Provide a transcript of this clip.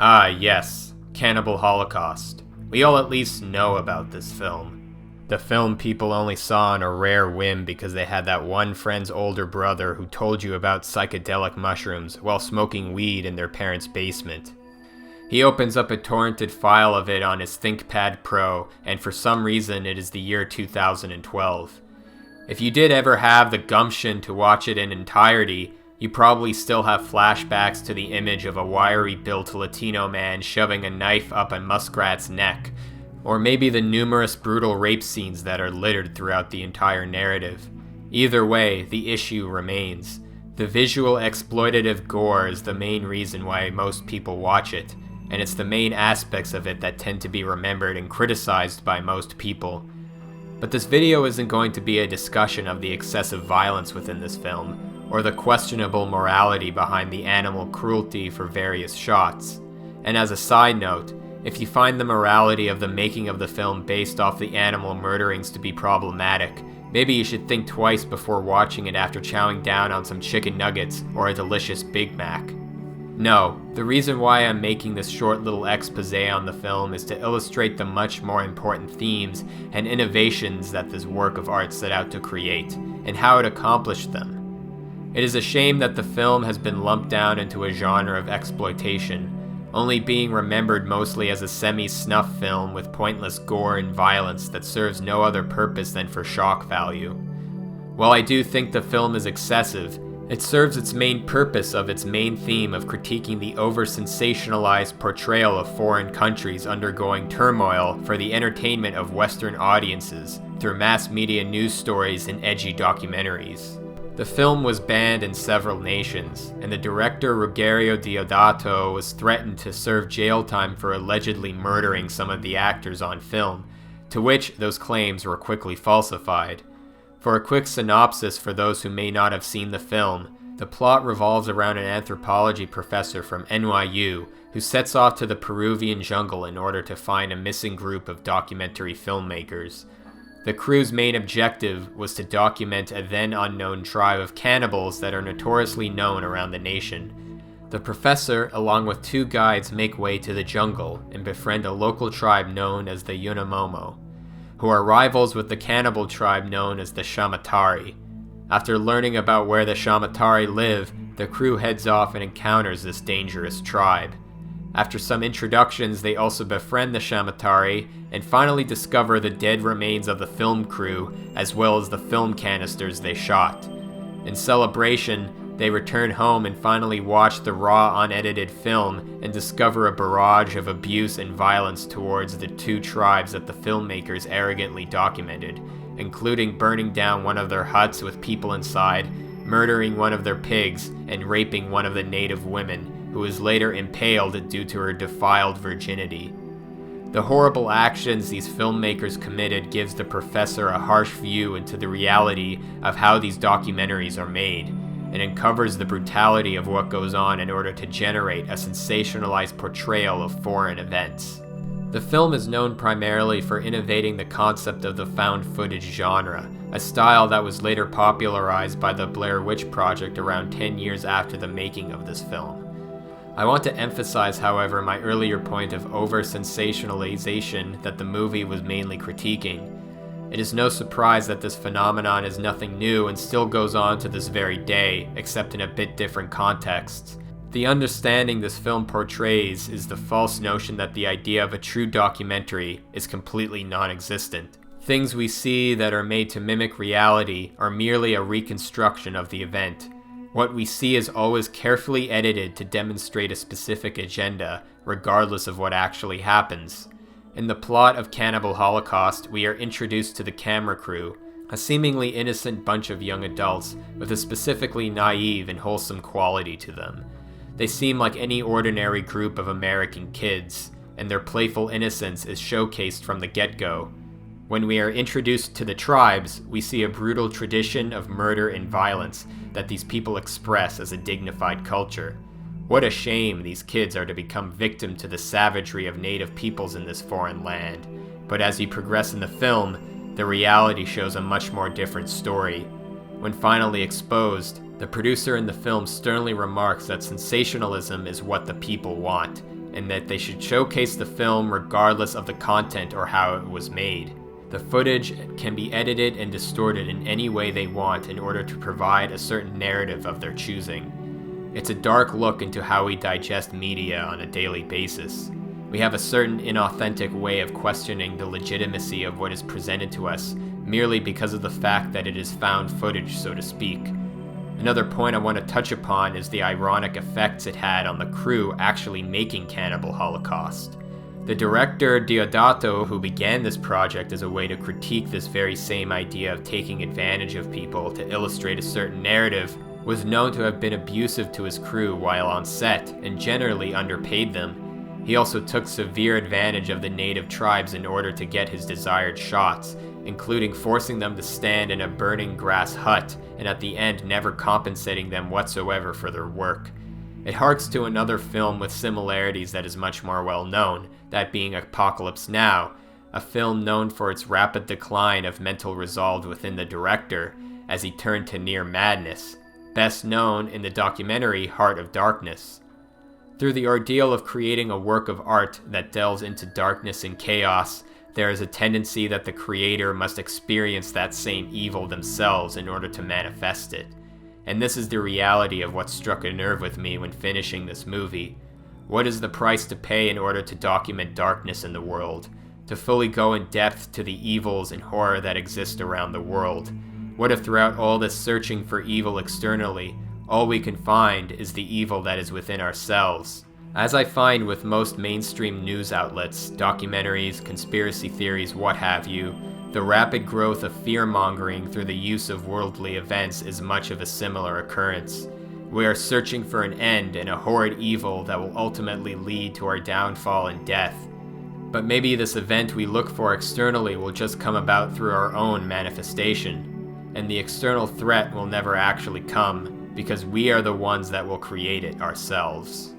Ah, yes, Cannibal Holocaust. We all at least know about this film. The film people only saw on a rare whim because they had that one friend's older brother who told you about psychedelic mushrooms while smoking weed in their parents' basement. He opens up a torrented file of it on his ThinkPad Pro, and for some reason it is the year 2012. If you did ever have the gumption to watch it in entirety, you probably still have flashbacks to the image of a wiry-built Latino man shoving a knife up a muskrat's neck, or maybe the numerous brutal rape scenes that are littered throughout the entire narrative. Either way, the issue remains. The visual exploitative gore is the main reason why most people watch it, and it's the main aspects of it that tend to be remembered and criticized by most people. But this video isn't going to be a discussion of the excessive violence within this film, or the questionable morality behind the animal cruelty for various shots. And as a side note, if you find the morality of the making of the film based off the animal murderings to be problematic, maybe you should think twice before watching it after chowing down on some chicken nuggets or a delicious Big Mac. No, the reason why I'm making this short little exposé on the film is to illustrate the much more important themes and innovations that this work of art set out to create, and how it accomplished them. It is a shame that the film has been lumped down into a genre of exploitation, only being remembered mostly as a semi-snuff film with pointless gore and violence that serves no other purpose than for shock value. While I do think the film is excessive, it serves its main purpose of its main theme of critiquing the over-sensationalized portrayal of foreign countries undergoing turmoil for the entertainment of Western audiences through mass media news stories and edgy documentaries. The film was banned in several nations, and the director Ruggero Deodato was threatened to serve jail time for allegedly murdering some of the actors on film, to which those claims were quickly falsified. For a quick synopsis for those who may not have seen the film, the plot revolves around an anthropology professor from NYU who sets off to the Peruvian jungle in order to find a missing group of documentary filmmakers. The crew's main objective was to document a then unknown tribe of cannibals that are notoriously known around the nation. The professor, along with two guides, make way to the jungle and befriend a local tribe known as the Yunamomo, who are rivals with the cannibal tribe known as the Shamatari. After learning about where the Shamatari live, the crew heads off and encounters this dangerous tribe. After some introductions, they also befriend the Shamatari and finally discover the dead remains of the film crew as well as the film canisters they shot. In celebration, they return home and finally watch the raw, unedited film and discover a barrage of abuse and violence towards the two tribes that the filmmakers arrogantly documented, including burning down one of their huts with people inside, murdering one of their pigs, and raping one of the native women, who was later impaled due to her defiled virginity. The horrible actions these filmmakers committed gives the professor a harsh view into the reality of how these documentaries are made, and uncovers the brutality of what goes on in order to generate a sensationalized portrayal of foreign events. The film is known primarily for innovating the concept of the found footage genre, a style that was later popularized by the Blair Witch Project around 10 years after the making of this film. I want to emphasize, however, my earlier point of over-sensationalization that the movie was mainly critiquing. It is no surprise that this phenomenon is nothing new and still goes on to this very day, except in a bit different contexts. The understanding this film portrays is the false notion that the idea of a true documentary is completely non-existent. Things we see that are made to mimic reality are merely a reconstruction of the event. What we see is always carefully edited to demonstrate a specific agenda, regardless of what actually happens. In the plot of Cannibal Holocaust, we are introduced to the camera crew, a seemingly innocent bunch of young adults with a specifically naive and wholesome quality to them. They seem like any ordinary group of American kids, and their playful innocence is showcased from the get-go. When we are introduced to the tribes, we see a brutal tradition of murder and violence that these people express as a dignified culture. What a shame these kids are to become victim to the savagery of native peoples in this foreign land. But as you progress in the film, the reality shows a much more different story. When finally exposed, the producer in the film sternly remarks that sensationalism is what the people want, and that they should showcase the film regardless of the content or how it was made. The footage can be edited and distorted in any way they want in order to provide a certain narrative of their choosing. It's a dark look into how we digest media on a daily basis. We have a certain inauthentic way of questioning the legitimacy of what is presented to us merely because of the fact that it is found footage, so to speak. Another point I want to touch upon is the ironic effects it had on the crew actually making Cannibal Holocaust. The director Deodato, who began this project as a way to critique this very same idea of taking advantage of people to illustrate a certain narrative, was known to have been abusive to his crew while on set and generally underpaid them. He also took severe advantage of the native tribes in order to get his desired shots, including forcing them to stand in a burning grass hut and at the end never compensating them whatsoever for their work. It harks to another film with similarities that is much more well known, that being Apocalypse Now, a film known for its rapid decline of mental resolve within the director as he turned to near madness, best known in the documentary Heart of Darkness. Through the ordeal of creating a work of art that delves into darkness and chaos, there is a tendency that the creator must experience that same evil themselves in order to manifest it. And this is the reality of what struck a nerve with me when finishing this movie. What is the price to pay in order to document darkness in the world? To fully go in depth to the evils and horror that exist around the world? What if throughout all this searching for evil externally, all we can find is the evil that is within ourselves? As I find with most mainstream news outlets, documentaries, conspiracy theories, what have you, the rapid growth of fear-mongering through the use of worldly events is much of a similar occurrence. We are searching for an end and a horrid evil that will ultimately lead to our downfall and death. But maybe this event we look for externally will just come about through our own manifestation, and the external threat will never actually come, because we are the ones that will create it ourselves.